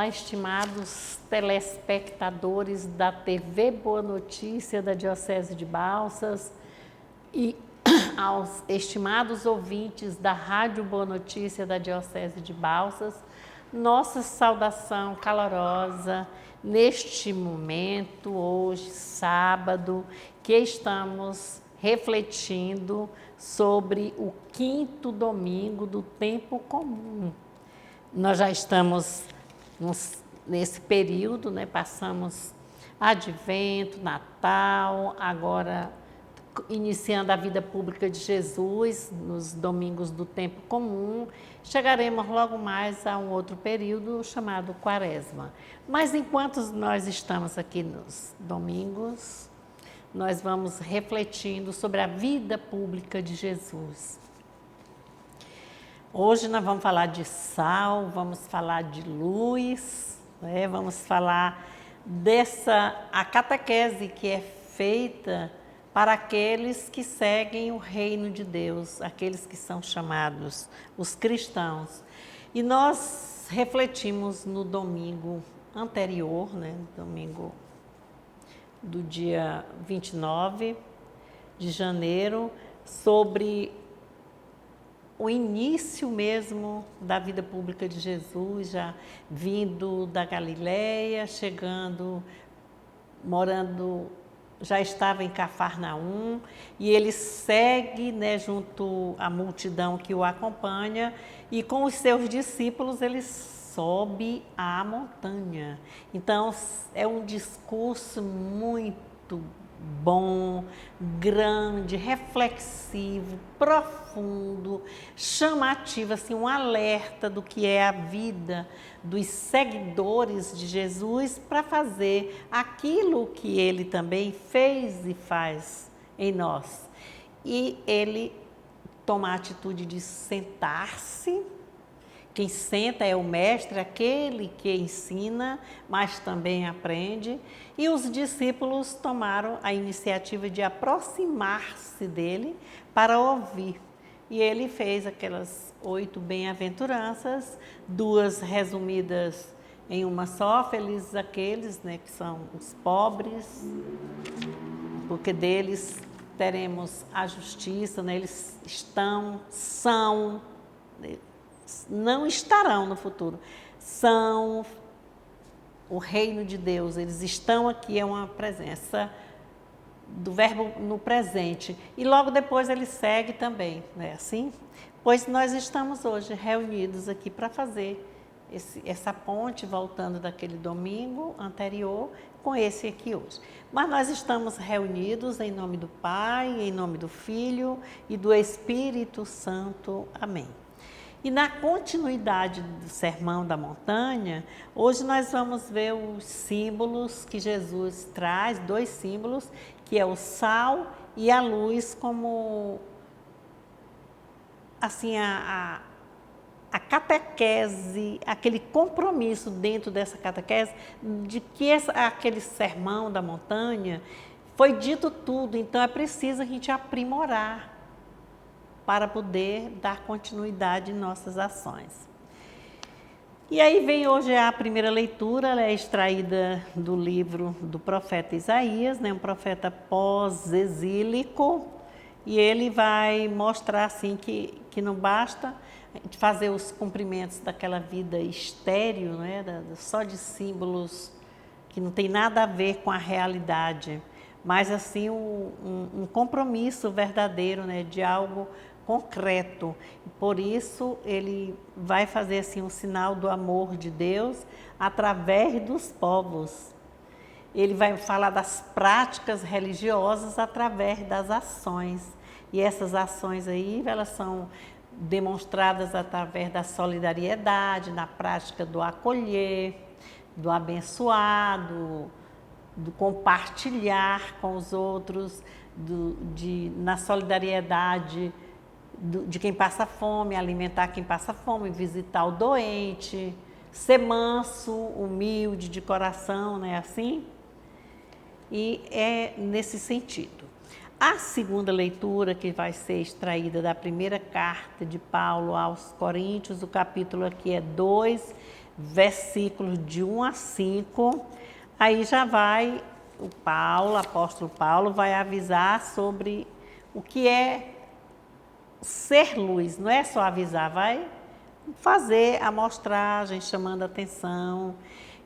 Olá, estimados telespectadores da TV Boa Notícia da Diocese de Balsas e aos estimados ouvintes da Rádio Boa Notícia da Diocese de Balsas, nossa saudação calorosa neste momento, hoje, sábado, que estamos refletindo sobre o 5º domingo do tempo comum. Nós já estamos nesse período, né? Passamos Advento, Natal, agora iniciando a vida pública de Jesus, nos domingos do tempo comum. Chegaremos logo mais a um outro período chamado Quaresma. Mas enquanto nós estamos aqui nos domingos, nós vamos refletindo sobre a vida pública de Jesus. Hoje nós vamos falar de sal, vamos falar de luz, né? Vamos falar a catequese que é feita para aqueles que seguem o reino de Deus, aqueles que são chamados os cristãos. E nós refletimos no domingo anterior, né? Domingo do dia 29 de janeiro, sobre o início mesmo da vida pública de Jesus, já vindo da Galileia, chegando, morando, já estava em Cafarnaum, e ele segue, né, junto à multidão que o acompanha, e com os seus discípulos ele sobe a montanha. Então é um discurso muito bom, grande, reflexivo, profundo, chamativo, assim, um alerta do que é a vida dos seguidores de Jesus para fazer aquilo que ele também fez e faz em nós. E ele toma a atitude de sentar-se. Quem senta é o mestre, aquele que ensina, mas também aprende. E os discípulos tomaram a iniciativa de aproximar-se dele para ouvir. E ele fez aquelas 8 bem-aventuranças, 2 resumidas em uma só: felizes aqueles, né, que são os pobres, porque deles teremos a justiça, né? Eles são, não estarão no futuro, são o reino de Deus, eles estão aqui, é uma presença do verbo no presente. E logo depois ele segue também, não é assim? Pois nós estamos hoje reunidos aqui para fazer essa ponte, voltando daquele domingo anterior, com esse aqui hoje. Mas nós estamos reunidos em nome do Pai, em nome do Filho e do Espírito Santo. Amém. E na continuidade do Sermão da Montanha, hoje nós vamos ver os símbolos que Jesus traz, 2 símbolos, que é o sal e a luz, como assim a catequese, aquele compromisso dentro dessa catequese, de que aquele Sermão da Montanha foi dito tudo, então é preciso a gente aprimorar para poder dar continuidade em nossas ações. E aí vem hoje a primeira leitura, ela é extraída do livro do profeta Isaías, né, um profeta pós-exílico, e ele vai mostrar assim que não basta fazer os cumprimentos daquela vida estéril, né, só de símbolos que não tem nada a ver com a realidade, mas assim um compromisso verdadeiro, né, de algo concreto. Por isso ele vai fazer assim um sinal do amor de Deus através dos povos. Ele vai falar das práticas religiosas através das ações. E essas ações aí, elas são demonstradas através da solidariedade, na prática do acolher, do abençoar, do compartilhar com os outros, na solidariedade de quem passa fome, alimentar quem passa fome, visitar o doente, ser manso, humilde de coração, não é assim? E é nesse sentido. A segunda leitura, que vai ser extraída da primeira carta de Paulo aos Coríntios, o capítulo aqui é 2, versículos de 1 a 5, aí já vai o apóstolo Paulo vai avisar sobre o que é ser luz, não é só avisar, vai fazer a amostragem, chamando a atenção,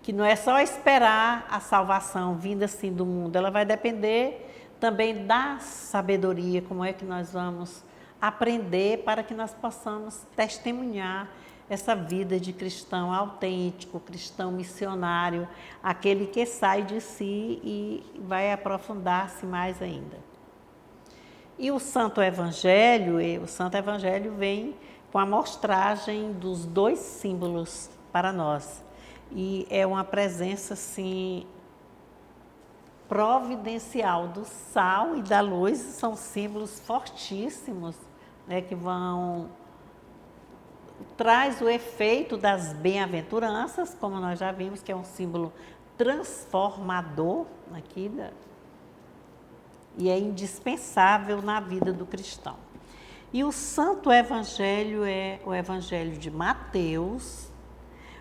que não é só esperar a salvação vinda assim do mundo, ela vai depender também da sabedoria, como é que nós vamos aprender para que nós possamos testemunhar essa vida de cristão autêntico, cristão missionário, aquele que sai de si e vai aprofundar-se mais ainda. E o Santo Evangelho vem com a amostragem dos 2 símbolos para nós. E é uma presença, assim, providencial do sal e da luz, são símbolos fortíssimos, né, que traz o efeito das bem-aventuranças, como nós já vimos, que é um símbolo transformador aqui, e é indispensável na vida do cristão. E o Santo Evangelho é o Evangelho de Mateus.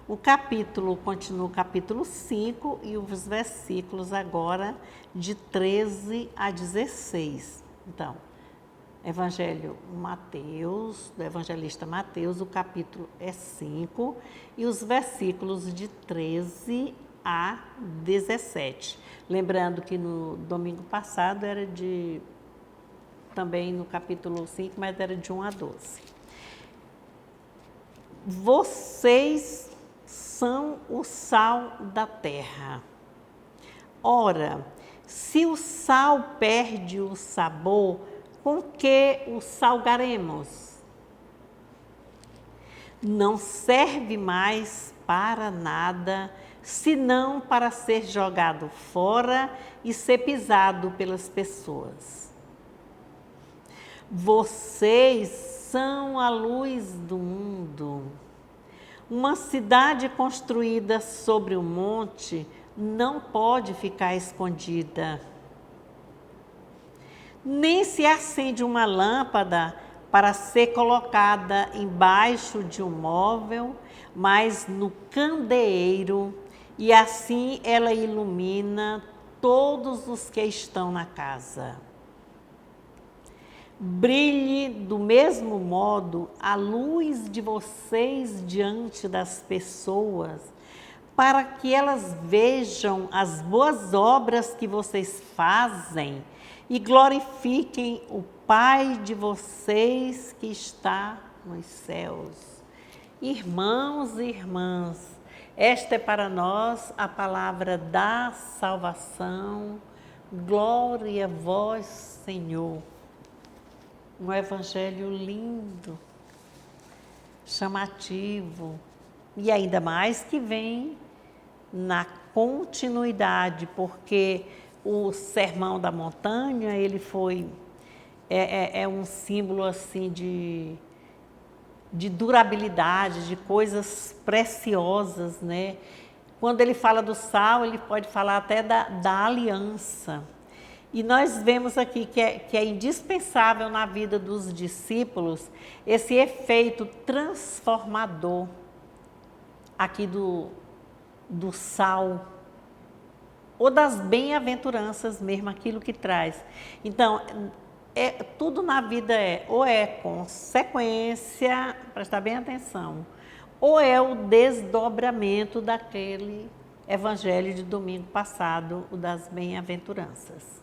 O capítulo continua o capítulo 5 e os versículos agora de 13 a 16. Então, Evangelho Mateus, do evangelista Mateus, o capítulo é 5 e os versículos de 13 a 17. Lembrando que no domingo passado era também no capítulo 5, mas era de 1 a 12. Vocês são o sal da terra. Ora, se o sal perde o sabor, com que o salgaremos? Não serve mais para nada, senão para ser jogado fora e ser pisado pelas pessoas. Vocês são a luz do mundo. Uma cidade construída sobre um monte não pode ficar escondida. Nem se acende uma lâmpada para ser colocada embaixo de um móvel, mas no candeeiro, e assim ela ilumina todos os que estão na casa. Brilhe do mesmo modo a luz de vocês diante das pessoas, para que elas vejam as boas obras que vocês fazem e glorifiquem o Pai de vocês que está nos céus. Irmãos e irmãs, esta é para nós a palavra da salvação. Glória a vós, Senhor. Um evangelho lindo, chamativo, e ainda mais que vem na continuidade, porque o Sermão da Montanha, ele foi, é um símbolo assim de durabilidade, de coisas preciosas, né? Quando ele fala do sal, ele pode falar até da aliança. E nós vemos aqui que é indispensável na vida dos discípulos esse efeito transformador aqui do sal, ou das bem-aventuranças mesmo, aquilo que traz. Então, tudo na vida ou é consequência, prestar bem atenção, ou é o desdobramento daquele evangelho de domingo passado, o das bem-aventuranças.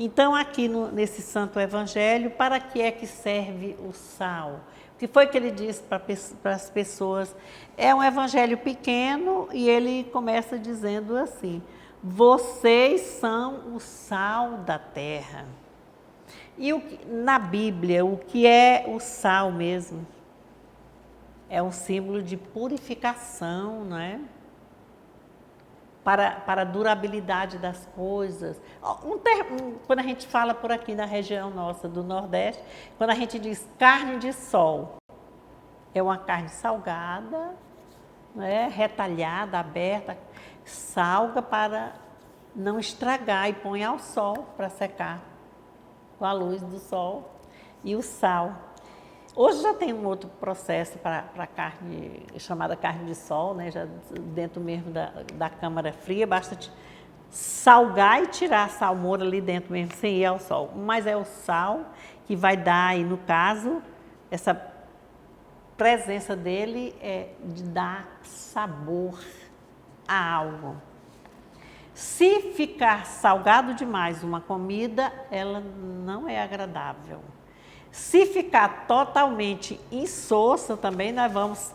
Então, aqui nesse Santo Evangelho, para que é que serve o sal? O que foi que ele disse para as pessoas? É um evangelho pequeno e ele começa dizendo assim: vocês são o sal da terra. E na Bíblia, o que é o sal mesmo? É um símbolo de purificação, não é? Para a durabilidade das coisas. Quando a gente fala por aqui na região nossa do Nordeste, quando a gente diz carne de sol, é uma carne salgada, né, retalhada, aberta, salga para não estragar e põe ao sol para secar, com a luz do sol e o sal. Hoje já tem um outro processo para carne, chamada carne de sol, né? Já dentro mesmo da câmara fria, basta salgar e tirar a salmoura ali dentro mesmo, sem ir ao sol. Mas é o sal que vai dar aí, no caso, essa presença dele é de dar sabor a algo. Se ficar salgado demais uma comida, ela não é agradável. Se ficar totalmente insossa também, nós vamos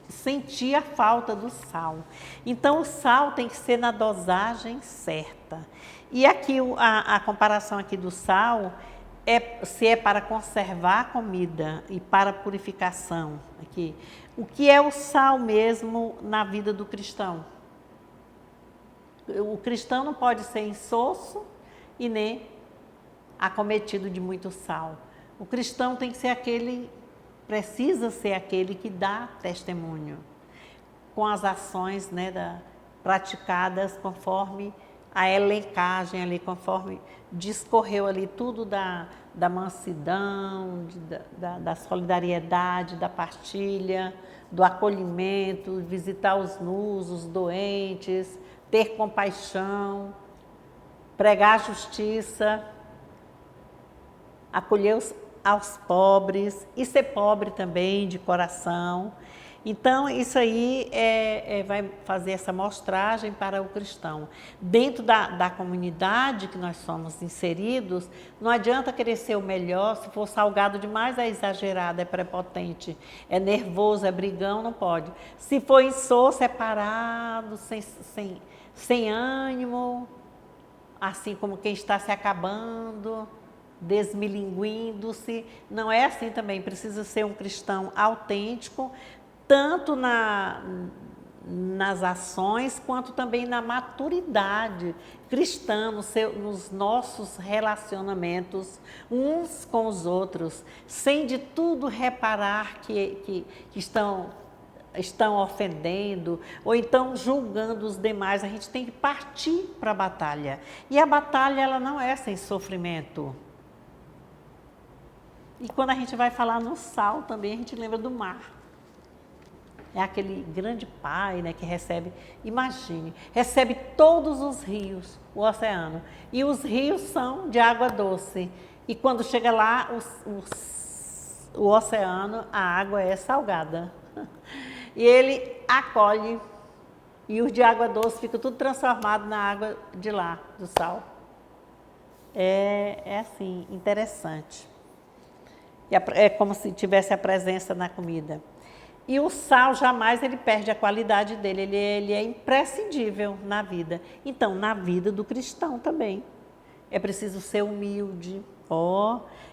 sentir a falta do sal. Então, o sal tem que ser na dosagem certa. E aqui, a comparação aqui do sal, se é para conservar a comida e para purificação. Aqui. O que é o sal mesmo na vida do cristão? O cristão não pode ser insosso e nem acometido de muito sal. O cristão tem que ser precisa ser aquele que dá testemunho com as ações, né, praticadas conforme a elencagem ali, conforme discorreu ali tudo da mansidão, da solidariedade, da partilha, do acolhimento, visitar os nus, os doentes, ter compaixão, pregar a justiça, acolher aos pobres e ser pobre também de coração. Então, isso aí vai fazer essa mostragem para o cristão. Dentro da comunidade que nós somos inseridos, não adianta querer ser o melhor. Se for salgado demais, é exagerado, é prepotente, é nervoso, é brigão, não pode. Se for insosso, é parado, sem ânimo, assim como quem está se acabando, desmilinguindo-se. Não é assim também, precisa ser um cristão autêntico, tanto nas ações, quanto também na maturidade cristã, nos nossos relacionamentos uns com os outros, sem de tudo reparar que estão ofendendo, ou então julgando os demais. A gente tem que partir para a batalha. E a batalha, ela não é sem sofrimento. E quando a gente vai falar no sal também, a gente lembra do mar. É aquele grande pai, né, que recebe todos os rios, o oceano. E os rios são de água doce. E quando chega lá, o oceano, a água é salgada. E ele acolhe, e os de água doce ficam tudo transformado na água de lá, do sal. É assim, interessante. É como se tivesse a presença na comida. E o sal jamais ele perde a qualidade dele, ele é imprescindível na vida. Então, na vida do cristão também. É preciso ser humilde,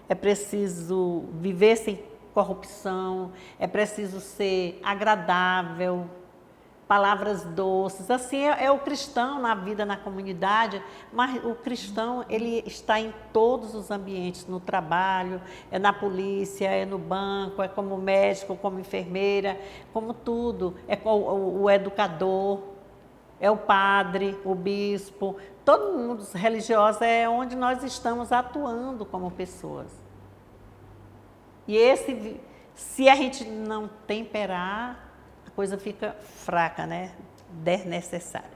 é preciso viver sem corrupção, é preciso ser agradável, palavras doces. Assim é o cristão na vida, na comunidade, mas o cristão ele está em todos os ambientes, no trabalho, é na polícia, é no banco, é como médico, como enfermeira, como tudo, é o educador, é o padre, o bispo, todo mundo, os religiosos, é onde nós estamos atuando como pessoas. E se a gente não temperar, a coisa fica fraca, né? Desnecessária.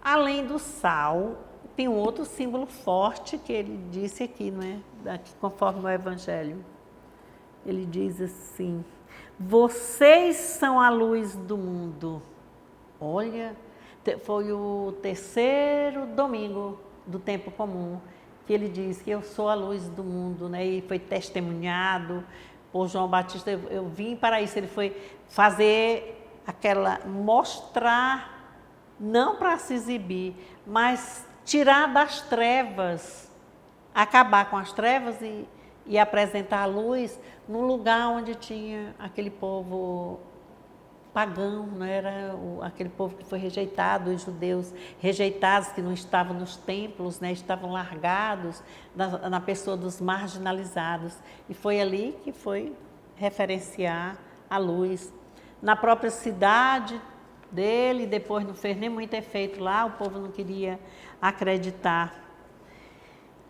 Além do sal, tem um outro símbolo forte que ele disse aqui, não é? Aqui, conforme o Evangelho. Ele diz assim: vocês são a luz do mundo. Olha, foi o terceiro domingo do tempo comum que ele diz que eu sou a luz do mundo, né? E foi testemunhado por João Batista. Eu vim para isso, ele foi mostrar, não para se exibir, mas tirar das trevas, acabar com as trevas e apresentar a luz num lugar onde tinha aquele povo pagão, não era aquele povo que foi rejeitado, os judeus rejeitados, que não estavam nos templos, né, estavam largados na pessoa dos marginalizados. E foi ali que foi referenciar a luz. Na própria cidade dele, depois não fez nem muito efeito lá, o povo não queria acreditar.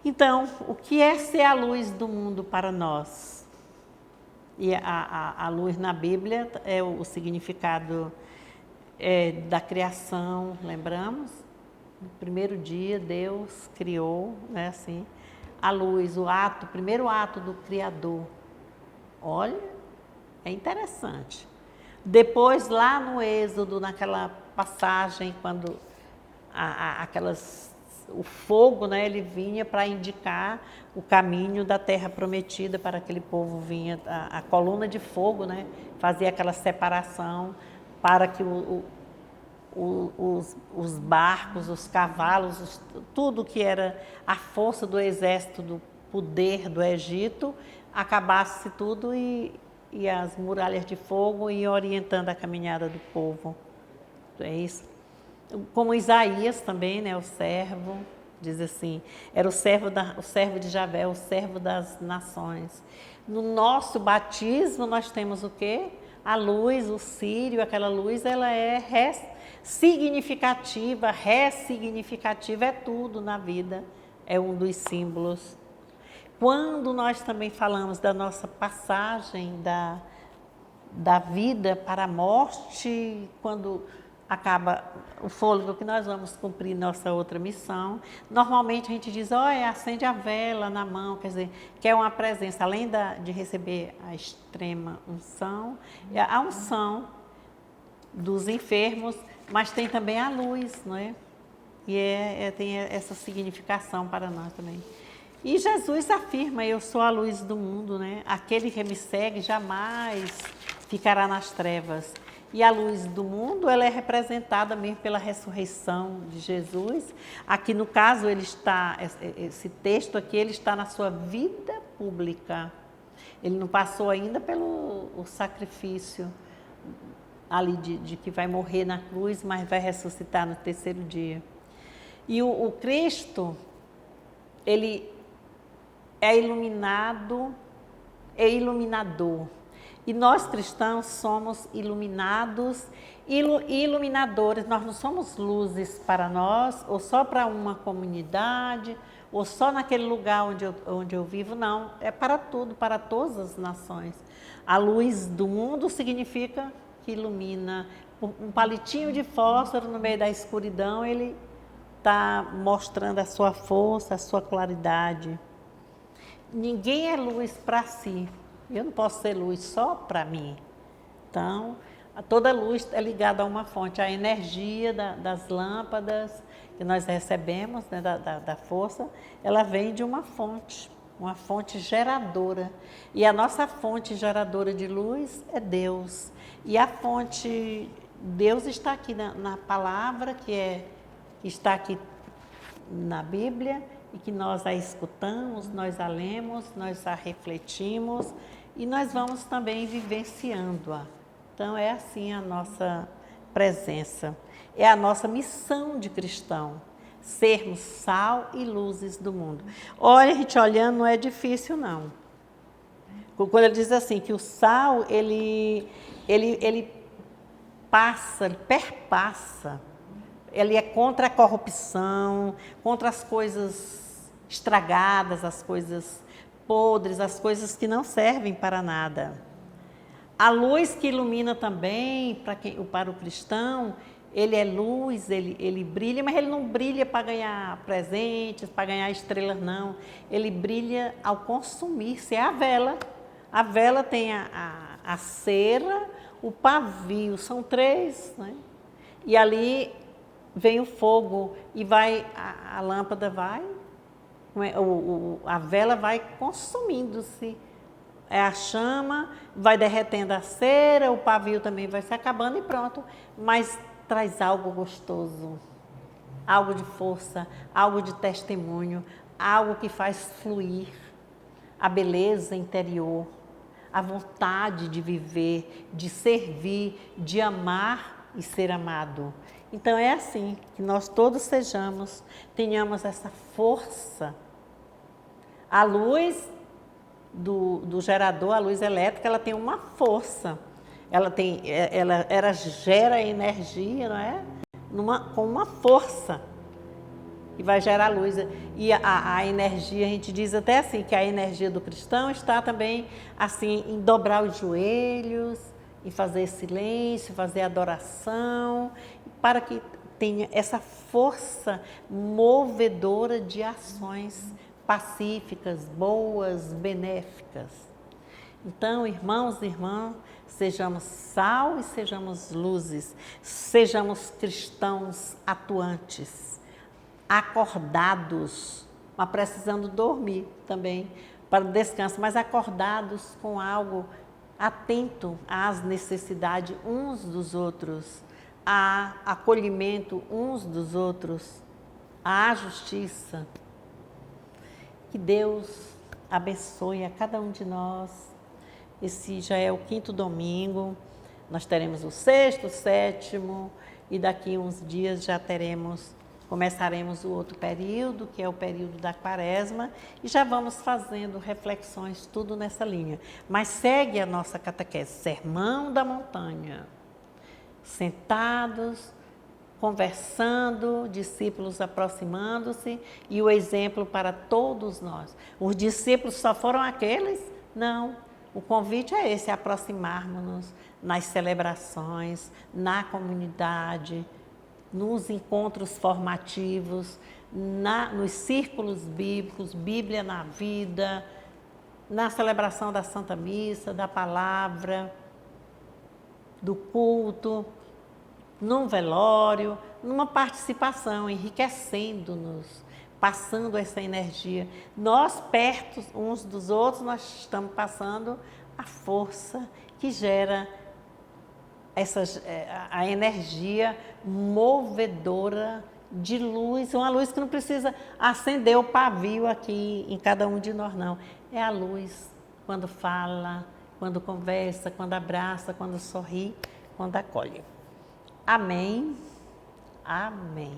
Então, o que é ser a luz do mundo para nós? E a luz na Bíblia é o significado da criação, lembramos? No primeiro dia Deus criou, né, assim, a luz, o primeiro ato do Criador. Olha, é interessante. Depois, lá no Êxodo, naquela passagem, quando o fogo, né, ele vinha para indicar o caminho da terra prometida para aquele povo, vinha a coluna de fogo, né, fazia aquela separação para que os barcos, os cavalos, tudo que era a força do exército, do poder do Egito, acabasse tudo e as muralhas de fogo iam orientando a caminhada do povo. É isso. Como Isaías também, né, o servo, diz assim, era o servo de Javé, o servo das nações. No nosso batismo nós temos o quê? A luz, o círio, aquela luz, ela é significativa, ressignificativa, é tudo na vida, é um dos símbolos. Quando nós também falamos da nossa passagem da vida para a morte, quando acaba o fôlego que nós vamos cumprir nossa outra missão, normalmente a gente diz, olha, acende a vela na mão, quer dizer, que é uma presença, além de receber a extrema unção, a unção dos enfermos, mas tem também a luz, não é? E tem essa significação para nós também. E Jesus afirma, eu sou a luz do mundo, né? Aquele que me segue jamais ficará nas trevas. E a luz do mundo, ela é representada mesmo pela ressurreição de Jesus. Aqui no caso, esse texto aqui, ele está na sua vida pública. Ele não passou ainda pelo sacrifício ali de que vai morrer na cruz, mas vai ressuscitar no terceiro dia. E o Cristo, ele é iluminado, é iluminador. E nós cristãos somos iluminados e iluminadores. Nós não somos luzes para nós, ou só para uma comunidade, ou só naquele lugar onde eu vivo, não. É para tudo, para todas as nações. A luz do mundo significa que ilumina. Um palitinho de fósforo no meio da escuridão, ele está mostrando a sua força, a sua claridade. Ninguém é luz para si. Eu não posso ser luz só para mim. Então, toda luz é ligada a uma fonte. A energia das lâmpadas que nós recebemos, né, da força, ela vem de uma fonte geradora. E a nossa fonte geradora de luz é Deus. E a fonte, Deus está aqui na palavra, que está aqui na Bíblia, e que nós a escutamos, nós a lemos, nós a refletimos e nós vamos também vivenciando-a. Então é assim a nossa presença, é a nossa missão de cristão, sermos sal e luzes do mundo. Olha, a gente olhando não é difícil não. Quando ele diz assim, que o sal, ele passa, ele perpassa, ele é contra a corrupção, contra as coisas estragadas, as coisas podres, as coisas que não servem para nada. A luz que ilumina também, para o cristão, ele é luz, ele brilha, mas ele não brilha para ganhar presentes, para ganhar estrelas, não. Ele brilha ao consumir-se, é a vela. A vela tem a cera, o pavio, são três, né? E ali vem o fogo e a lâmpada vai, a vela vai consumindo-se. A chama vai derretendo a cera, o pavio também vai se acabando e pronto. Mas traz algo gostoso, algo de força, algo de testemunho, algo que faz fluir a beleza interior, a vontade de viver, de servir, de amar e ser amado. Então é assim, que nós todos tenhamos essa força. A luz do gerador, a luz elétrica, ela tem uma força. Ela gera energia, não é? Com uma força. e vai gerar luz. E a energia, a gente diz até assim, que a energia do cristão está também assim, em dobrar os joelhos, em fazer silêncio, fazer adoração, para que tenha essa força movedora de ações pacíficas, boas, benéficas. Então, irmãos e irmãs, sejamos sal e sejamos luzes, sejamos cristãos atuantes, acordados, mas precisando dormir também para o descanso, mas acordados com algo, atento às necessidades uns dos outros, a acolhimento uns dos outros, à justiça. Que Deus abençoe a cada um de nós. Esse já é o 5º domingo, nós teremos o 6º, o 7º, e daqui uns dias já começaremos o outro período, que é o período da Quaresma, e já vamos fazendo reflexões, tudo nessa linha. Mas segue a nossa catequese, Sermão da Montanha, sentados, conversando, discípulos aproximando-se e o exemplo para todos nós. Os discípulos só foram aqueles? Não. O convite é esse, aproximarmos-nos nas celebrações, na comunidade, nos encontros formativos, nos círculos bíblicos, Bíblia na vida, na celebração da Santa Missa, da palavra, do culto, num velório, numa participação, enriquecendo-nos, passando essa energia. Nós, perto uns dos outros, nós estamos passando a força que gera a energia movedora de luz, uma luz que não precisa acender o pavio aqui em cada um de nós, não. É a luz quando fala, quando conversa, quando abraça, quando sorri, quando acolhe. Amém. Amém.